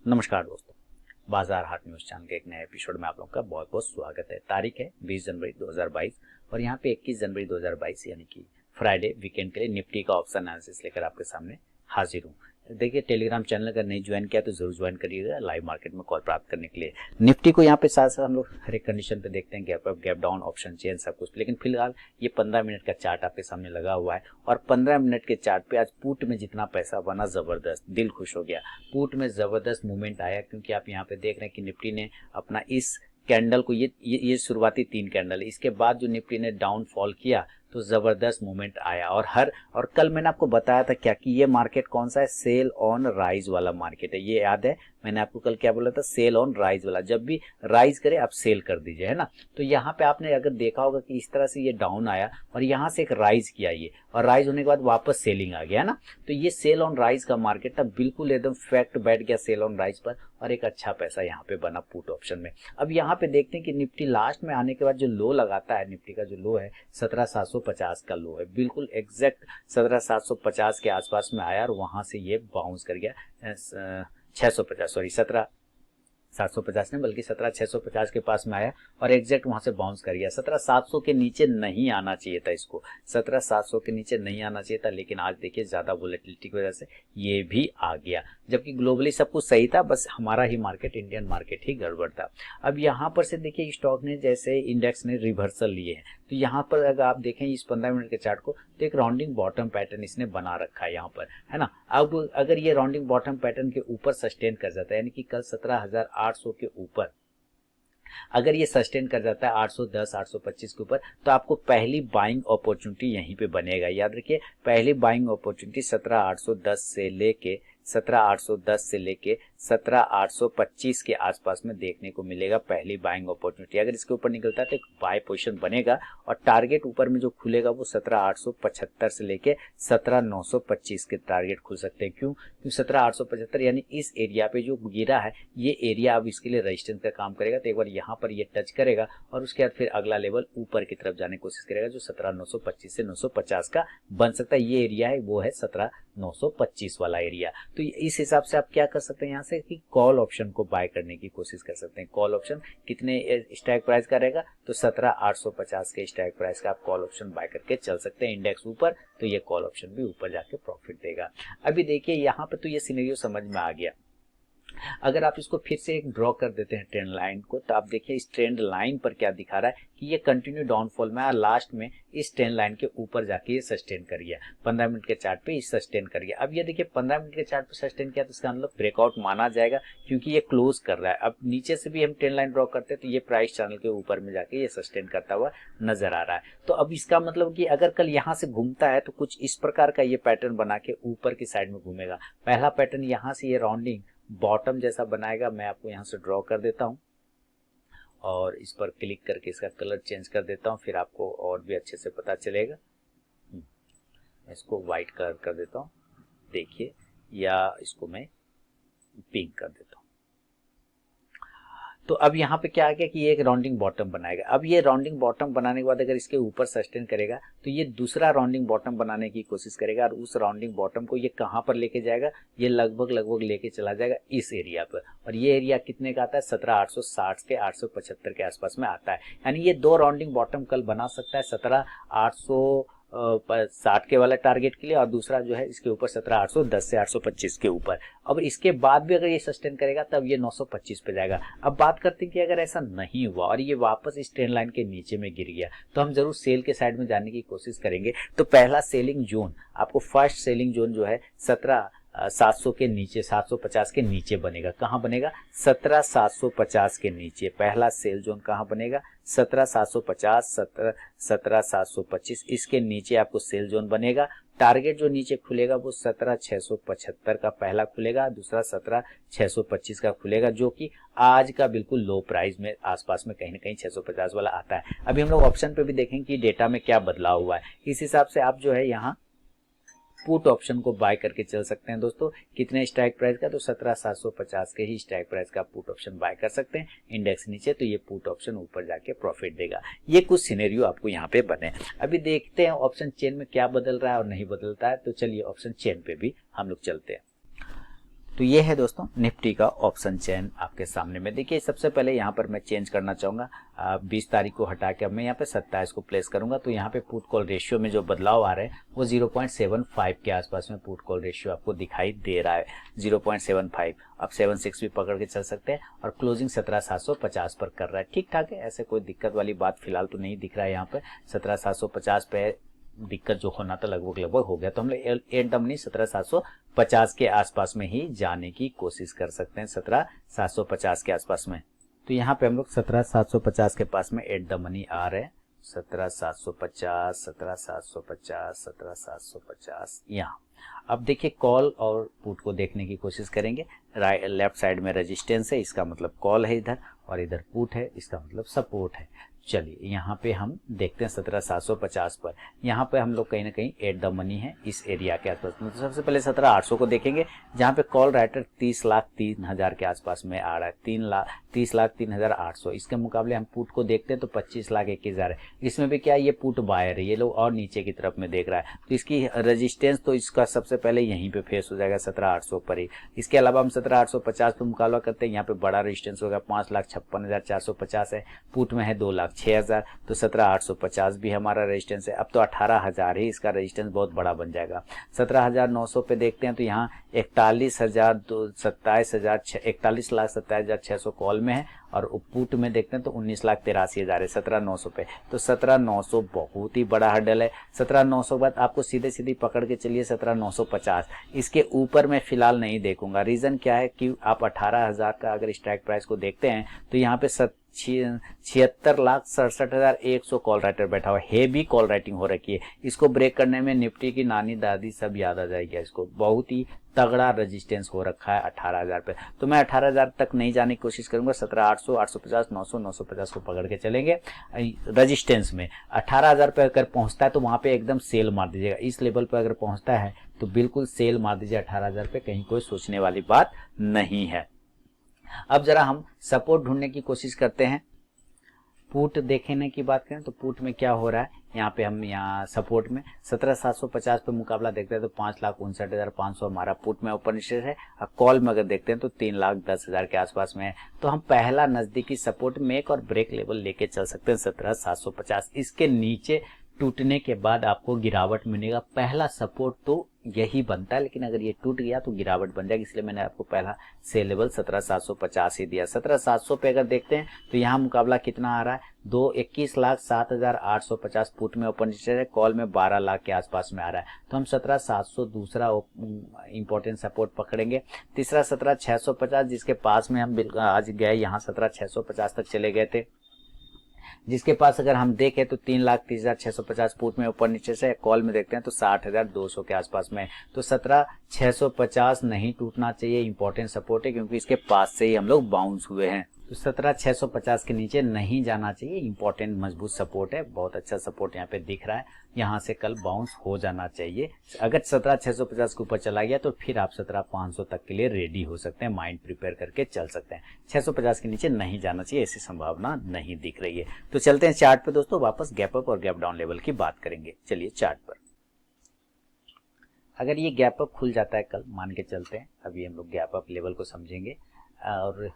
नमस्कार दोस्तों, बाजार हाट न्यूज चैनल के एक नए एपिसोड में आप लोगों का बहुत बहुत स्वागत है। तारीख है 20 जनवरी 2022 और यहाँ पे 21 जनवरी 2022 यानी कि फ्राइडे वीकेंड के लिए निफ्टी का ऑप्शन एनालिसिस लेकर आपके सामने हाजिर हूँ। देखिए, टेलीग्राम चैनल अगर नहीं ज्वाइन किया तो जरूर ज्वाइन करिएगा लाइव मार्केट में कॉल प्राप्त करने के लिए। निफ्टी को यहाँ पे साथ साथ हम लोग हर एक कंडीशन पे देखते हैं, gap up, gap down, option chain, सब कुछ। लेकिन फिलहाल ये 15 मिनट का चार्ट आपके सामने लगा हुआ है और 15 मिनट के चार्ट पे आज पुट में जितना पैसा बना, जबरदस्त, दिल खुश हो गया। पुट में जबरदस्त मूवमेंट आया क्योंकि आप यहाँ पे देख रहे हैं कि निफ्टी ने अपना इस कैंडल को ये शुरुआती 3 कैंडल, इसके बाद जो निफ्टी ने डाउनफॉल किया तो जबरदस्त मूवमेंट आया। और कल मैंने आपको बताया था क्या कि ये मार्केट कौन सा है, सेल ऑन राइज वाला मार्केट है। ये याद है मैंने आपको कल क्या बोला था, सेल ऑन राइज वाला। जब भी राइज करे आप सेल कर दीजिए, है ना। तो यहाँ पे आपने अगर देखा होगा कि इस तरह से ये डाउन आया और यहाँ से एक राइज किया ये, और राइज होने के बाद वापस सेलिंग आ गया, है ना। तो ये सेल ऑन राइज का मार्केट था, बिल्कुल एकदम फैक्ट बैठ गया सेल ऑन राइज पर और एक अच्छा पैसा यहाँ पे बना पुट ऑप्शन में। अब यहाँ पे देखते हैं कि निफ्टी लास्ट में आने के बाद जो लो लगाता है, निफ्टी का जो लो है 17,750 का लो है, बिल्कुल एग्जैक्ट 17,750 के आसपास में आया और वहां से ये बाउंस कर गया 650, सॉरी 17,750 नहीं बल्कि 17,650 के पास में आया और एग्जैक्ट वहां से बाउंस कर गया। 17,700 के नीचे नहीं आना चाहिए था इसको, 17,700 के नीचे नहीं आना चाहिए था, लेकिन आज देखिए ज्यादा वोलेटिलिटी की वजह से ये भी आ गया। जबकि ग्लोबली सब कुछ सही था, बस हमारा ही मार्केट, इंडियन मार्केट ही गड़बड़ था। अब यहाँ पर से देखिए स्टॉक ने, जैसे इंडेक्स ने रिवर्सल लिए हैं, तो यहाँ पर अगर आप देखें इस 15 मिनट के चार्ट को तो एक राउंडिंग बॉटम पैटर्न इसने बना रखा है यहाँ पर, है ना। अब अगर ये राउंडिंग बॉटम पैटर्न के ऊपर सस्टेन कर जाता है, यानी कि कल 17,800 के ऊपर अगर ये सस्टेन कर जाता है 810 825 के ऊपर, तो आपको पहली बाइंग अपॉर्चुनिटी यहीं पे बनेगा। याद रखिए, पहली बाइंग अपॉर्चुनिटी 17,810 से लेके 17,825 के आसपास में देखने को मिलेगा, पहली बाइंग अपॉर्चुनिटी। अगर इसके ऊपर निकलता है तो एक बाय पोजीशन बनेगा और टारगेट ऊपर में जो खुलेगा वो 17,875 से लेके 17,925 के टारगेट खुल सकते हैं। क्योंकि 17,875 यानी इस एरिया पे जो गिरा है, ये एरिया अब इसके लिए रेजिस्टेंस का काम करेगा। तो एक बार यहाँ पर ये टच करेगा और उसके बाद फिर अगला लेवल ऊपर की तरफ जाने की कोशिश करेगा, जो 17,925 से 950 का बन सकता है। ये एरिया है वो है 17,925 वाला एरिया। तो इस हिसाब से आप क्या कर सकते हैं यहाँ से कि कॉल ऑप्शन को बाय करने की कोशिश कर सकते हैं। कॉल ऑप्शन कितने स्ट्राइक प्राइस का रहेगा, तो 17,850 के स्ट्राइक प्राइस का आप कॉल ऑप्शन बाय करके चल सकते हैं। इंडेक्स ऊपर तो ये कॉल ऑप्शन भी ऊपर जाके प्रॉफिट देगा। अभी देखिए यहाँ पे तो ये सिनेरियो समझ में आ गया। अगर आप इसको फिर से एक ड्रॉ कर देते हैं ट्रेंड लाइन को, तो आप देखिए इस ट्रेंड लाइन पर क्या दिखा रहा है कि ये कंटिन्यू डाउनफॉल में, लास्ट में इस ट्रेंड लाइन के ऊपर जाके ये सस्टेन कर गया। 15 मिनट के चार्ट पे इस सस्टेन कर गया। अब ये देखिए 15 मिनट के चार्ट पे सस्टेन किया तो इसका मतलब ब्रेकआउट माना जाएगा, क्योंकि ये क्लोज कर रहा है। अब नीचे से भी हम ट्रेंड लाइन ड्रॉ करते हैं तो ये प्राइस चैनल के ऊपर में जाके ये सस्टेन करता हुआ नजर आ रहा है। तो अब इसका मतलब कि अगर कल यहाँ से घूमता है तो कुछ इस प्रकार का ये पैटर्न बना के ऊपर की साइड में घूमेगा। पहला पैटर्न यहाँ से ये राउंडिंग बॉटम जैसा बनाएगा। मैं आपको यहाँ से ड्रॉ कर देता हूँ और इस पर क्लिक करके इसका कलर चेंज कर देता हूँ, फिर आपको और भी अच्छे से पता चलेगा। इसको व्हाइट कलर कर देता हूँ, देखिए, या इसको मैं पिंक कर देता हूँ। तो अब यहाँ पे क्या आ गया कि ये एक राउंडिंग बॉटम बनाएगा। अब ये राउंडिंग बॉटम बनाने के बाद अगर इसके ऊपर सस्टेन करेगा तो ये दूसरा राउंडिंग बॉटम बनाने की कोशिश करेगा और उस राउंडिंग बॉटम को ये कहाँ पर लेके जाएगा, ये लगभग लेके चला जाएगा इस एरिया पर। और ये एरिया कितने का आता है, 17,860 के 875 के आसपास में आता है। यानी ये दो राउंडिंग बॉटम कल बना सकता है, 17,860 के वाला टारगेट के लिए और दूसरा जो है इसके ऊपर 17,810 से 825 के ऊपर। अब इसके बाद भी अगर ये सस्टेन करेगा तब ये 925 पे जाएगा। अब बात करते हैं कि अगर ऐसा नहीं हुआ और ये वापस इस ट्रेंड लाइन के नीचे में गिर गया तो हम जरूर सेल के साइड में जाने की कोशिश करेंगे। तो पहला सेलिंग जोन आपको, फर्स्ट सेलिंग जोन जो है 17,700 के नीचे, 750 के नीचे बनेगा। कहाँ बनेगा, 17,750 के नीचे पहला सेल जोन कहाँ बनेगा, 17,750, 17,725, इसके नीचे आपको सेल जोन बनेगा। टारगेट जो नीचे खुलेगा वो 17,675 का पहला खुलेगा, दूसरा 17,625 का खुलेगा, जो कि आज का बिल्कुल लो प्राइस में आसपास में कहीं ना कहीं 650 वाला आता है। अभी हम लोग ऑप्शन पे भी देखेंगे कि डेटा में क्या बदलाव हुआ है। इस हिसाब से आप जो है यहाँ पुट ऑप्शन को बाय करके चल सकते हैं दोस्तों। कितने स्ट्राइक प्राइस का, तो 17,750 के ही स्ट्राइक प्राइस का पुट ऑप्शन बाय कर सकते हैं। इंडेक्स नीचे तो ये पुट ऑप्शन ऊपर जाके प्रॉफिट देगा। ये कुछ सिनेरियो आपको यहाँ पे बने। अभी देखते हैं ऑप्शन चेन में क्या बदल रहा है और नहीं बदलता है। तो चलिए ऑप्शन चेन पे भी हम लोग चलते हैं। तो ये है दोस्तों निफ्टी का ऑप्शन चेन आपके सामने में। देखिए सबसे पहले यहाँ पर मैं चेंज करना चाहूँगा 20 तारीख को हटा के अब मैं यहाँ पे 27 को प्लेस करूँगा। तो यहाँ पे पुट कॉल रेशियो में जो बदलाव आ रहे हैं वो 0.75 के आसपास में पुट कॉल रेशियो आपको दिखाई दे रहा है, 0.75। अब 76 भी पकड़ के चल सकते हैं और क्लोजिंग 17,750 पर कर रहा है, ठीक ठाक है, ऐसे कोई दिक्कत वाली बात फिलहाल तो नहीं दिख रहा है। यहाँ पे 17,750 पे दिक्कत जो होना था लगभग हो गया, तो हम लोग एकदम नहीं 17,750 के आसपास में ही जाने की कोशिश कर सकते हैं, 17,750 के आसपास में। तो यहाँ पे हम लोग 17,750 के पास में एट द मनी आ रहे हैं, 17,750, 17,750, 17,750 यहाँ। अब देखिए कॉल और पुट को देखने की कोशिश करेंगे। लेफ्ट साइड में रेजिस्टेंस है, इसका मतलब कॉल है इधर, और इधर पुट है, इसका मतलब सपोर्ट है। चलिए यहाँ पे हम देखते हैं 17,750 पर, यहाँ पे हम लोग कहीं ना कहीं एट द मनी है इस एरिया के आसपास। तो सबसे पहले 17,800 को देखेंगे, जहाँ पे कॉल राइटर 30,03,000 के आसपास में आ रहा है, 30,03,800। इसके मुकाबले हम पुट को देखते हैं तो 25,21,000 है। इसमें भी क्या ये पुट बायर है, ये लोग और नीचे की तरफ में देख रहा है, तो इसकी रेजिस्टेंस तो इसका सबसे पहले यहीं पे फेस हो जाएगा 17,800 पर ही। इसके अलावा हम 17,850 पे मुकाबला करते हैं, यहाँ पे बड़ा रेजिस्टेंस होगा 5,56,450 है, पुट में है 2,06,000, तो 17,850 भी हमारा रेजिस्टेंस है। अब तो 18,000 ही इसका रेजिस्टेंस बहुत बड़ा बन जाएगा। 17,900 पे देखते हैं तो यहाँ 41,27,600 कॉल में है, और पुट में देखते हैं तो 19,83,000 है 17,900 पे। तो 17,900 बहुत ही बड़ा हर्डल है। 17,900 बाद आपको सीधे सीधी पकड़ के चलिए 17,950, इसके ऊपर मैं फिलहाल नहीं देखूंगा। रीजन क्या है कि आप 18,000 का अगर स्ट्राइक प्राइस को देखते हैं तो यहाँ पे 76,67,100 कॉल राइटर बैठा हुआ है, हेवी कॉल राइटिंग हो रखी है। इसको ब्रेक करने में निफ्टी की नानी दादी सब याद आ जाएगी। इसको बहुत ही तगड़ा रेजिस्टेंस हो रखा है 18,000 पे, तो मैं 18,000 तक नहीं जाने की कोशिश करूंगा। 17,800, 850, 900, 950 को पकड़ के चलेंगे रेजिस्टेंस में। 18,000 पे अगर पहुंचता है तो वहां पे एकदम सेल मार दीजिएगा। इस लेवल पे अगर पहुंचता है तो बिल्कुल सेल मार दीजिए 18,000 पे, कहीं कोई सोचने वाली बात नहीं है। अब जरा हम सपोर्ट ढूंढने की कोशिश करते हैं। पुट देखने की बात करें तो पुट में क्या हो रहा है, यहाँ पे हम यहाँ सपोर्ट में 17,750 पे मुकाबला देखते हैं तो 5,59,500 हमारा पुट में ओपन इंटरेस्ट है। अब कॉल में अगर देखते हैं तो 3,10,000 के आसपास में है। तो हम पहला नजदीकी सपोर्ट मेक और ब्रेक लेवल लेके चल सकते हैं 17,750। इसके नीचे टूटने के बाद आपको गिरावट मिलेगा। पहला सपोर्ट तो यही बनता है, लेकिन अगर ये टूट गया तो गिरावट बन जाएगी, इसलिए मैंने आपको पहला सेल लेवल 17,750 ही दिया। 17,700 पे अगर देखते हैं तो यहाँ मुकाबला कितना आ रहा है, 21,07,850 पुट में ओपन इंटरेस्ट है, कॉल में 12 लाख के आसपास में आ रहा है। तो हम 17,700 दूसरा इंपॉर्टेंट सपोर्ट पकड़ेंगे। तीसरा 17,650 जिसके पास में हम आज गए, यहाँ 17,650 तक चले गए थे, जिसके पास अगर हम देखें तो 3,30,650 पुट में ऊपर नीचे से, कॉल में देखते हैं तो 60,200 के आसपास में। तो 17,650 नहीं टूटना चाहिए, इंपॉर्टेंट सपोर्ट है, क्योंकि इसके पास से ही हम लोग बाउंस हुए हैं। तो 17,650 के नीचे नहीं जाना चाहिए, इंपॉर्टेंट मजबूत सपोर्ट है, बहुत अच्छा सपोर्ट यहाँ पे दिख रहा है। यहाँ से कल बाउंस हो जाना चाहिए। अगर 17,650 के ऊपर चला गया तो फिर आप 17,500 तक के लिए रेडी हो सकते हैं, माइंड प्रिपेयर करके चल सकते हैं। 650 के नीचे नहीं जाना चाहिए, ऐसी संभावना नहीं दिख रही है। तो चलते हैं चार्ट पे दोस्तों, वापस गैप अप और गैप डाउन लेवल की बात करेंगे। चलिए चार्ट पर, अगर ये गैप अप खुल जाता है कल, मान के चलते हैं, अभी हम लोग गैप अप लेवल को समझेंगे और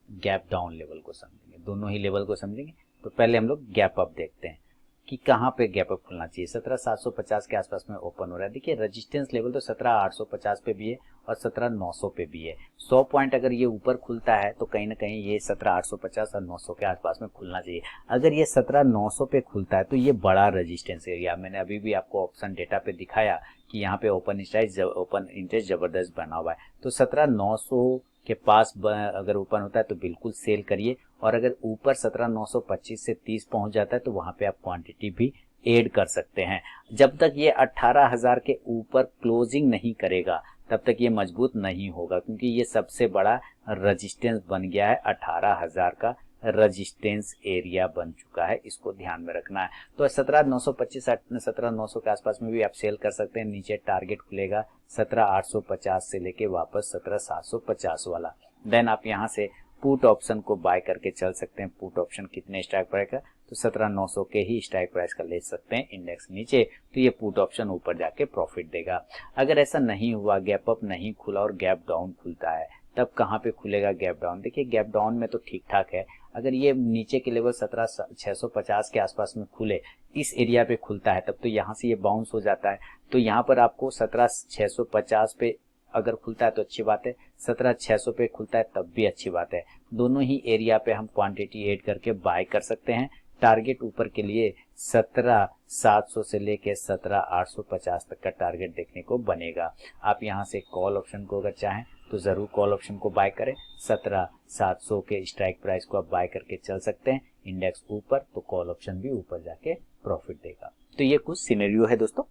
गैप डाउन लेवल को समझेंगे, दोनों ही लेवल को समझेंगे। तो पहले हम लोग गैप अप देखते हैं कि कहाँ पे गैप अप खुलना चाहिए। 17,750 के आसपास में ओपन हो रहा है। देखिए रेजिस्टेंस लेवल तो 17,850 पे भी है और 17,900 पे भी है। 100 पॉइंट अगर ये ऊपर खुलता है तो कहीं ना कहीं ये 17,850 और 900 के आसपास में खुलना चाहिए। अगर ये 17,900 पे खुलता है तो ये बड़ा रेजिस्टेंस एरिया, मैंने अभी भी आपको ऑप्शन डेटा पे दिखाया कि यहाँ पे ओपन इंटरेस्ट जबरदस्त बना हुआ है। तो 17,900 के पास अगर ओपन होता है तो बिल्कुल सेल करिए, और अगर ऊपर 17,925 से 30 पहुंच जाता है तो वहां पे आप क्वांटिटी भी ऐड कर सकते हैं। जब तक ये 18,000 के ऊपर क्लोजिंग नहीं करेगा तब तक ये मजबूत नहीं होगा, क्योंकि ये सबसे बड़ा रेजिस्टेंस बन गया है, 18,000 का रेजिस्टेंस एरिया बन चुका है, इसको ध्यान में रखना है। तो 17,925 17,900 के आसपास में भी आप सेल कर सकते हैं। नीचे टारगेट खुलेगा 17,850 से लेके वापस 17,750 वाला। देन आप यहाँ से पुट ऑप्शन को बाय करके चल सकते हैं। पुट ऑप्शन कितने स्ट्राइक पड़ेगा, तो 17,900 के ही स्ट्राइक प्राइस का ले सकते हैं। इंडेक्स नीचे तो ये पुट ऑप्शन ऊपर जाके प्रॉफिट देगा। अगर ऐसा नहीं हुआ, गैप अप नहीं खुला और गैप डाउन खुलता है, तब कहाँ पे खुलेगा गैप डाउन? देखिए गैप डाउन में तो ठीक ठाक है। अगर ये नीचे के लेवल 17,650 के आसपास में खुले, इस एरिया पे खुलता है, तब तो यहाँ से ये बाउंस हो जाता है। तो यहाँ पर आपको 17,650 पे अगर खुलता है तो अच्छी बात है, 17,600 पे खुलता है तब भी अच्छी बात है। दोनों ही एरिया पे हम क्वांटिटी ऐड करके बाय कर सकते हैं। टारगेट ऊपर के लिए 17,700 से लेके 17,850 तक का टारगेट देखने को बनेगा। आप यहाँ से कॉल ऑप्शन को अगर चाहें तो जरूर कॉल ऑप्शन को बाय करें। 17,700 के स्ट्राइक प्राइस को आप बाय करके चल सकते हैं। इंडेक्स ऊपर तो कॉल ऑप्शन भी ऊपर जाके प्रॉफिट देगा। तो ये कुछ सिनेरियो है दोस्तों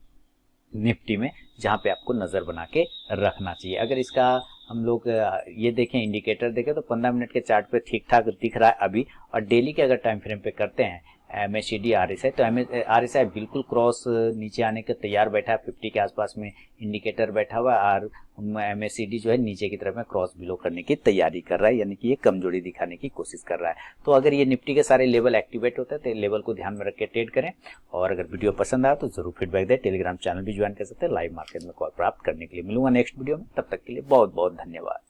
निफ्टी में, जहां पे आपको नजर बना के रखना चाहिए। अगर इसका हम लोग ये देखें, इंडिकेटर देखें, तो 15 मिनट के चार्ट पे ठीक ठाक दिख रहा है अभी। और डेली के अगर टाइम फ्रेम पे करते हैं MACD RSI, तो RSI बिल्कुल क्रॉस नीचे आने के तैयार बैठा है। 50 के आसपास में इंडिकेटर बैठा हुआ है और MACD जो है नीचे की तरफ में क्रॉस बिलो करने की तैयारी कर रहा है, यानी कि ये कमजोरी दिखाने की कोशिश कर रहा है। तो अगर ये निफ्टी के सारे लेवल एक्टिवेट होते हैं तो लेवल को ध्यान में रख के ट्रेड करें। और अगर वीडियो पसंद आया तो जरूर फीडबैक दें। टेलीग्राम चैनल भी ज्वाइन कर सकते हैं लाइव मार्केट में कॉल प्राप्त करने के लिए। मिलूंगा नेक्स्ट वीडियो में, तब तक के लिए बहुत बहुत धन्यवाद।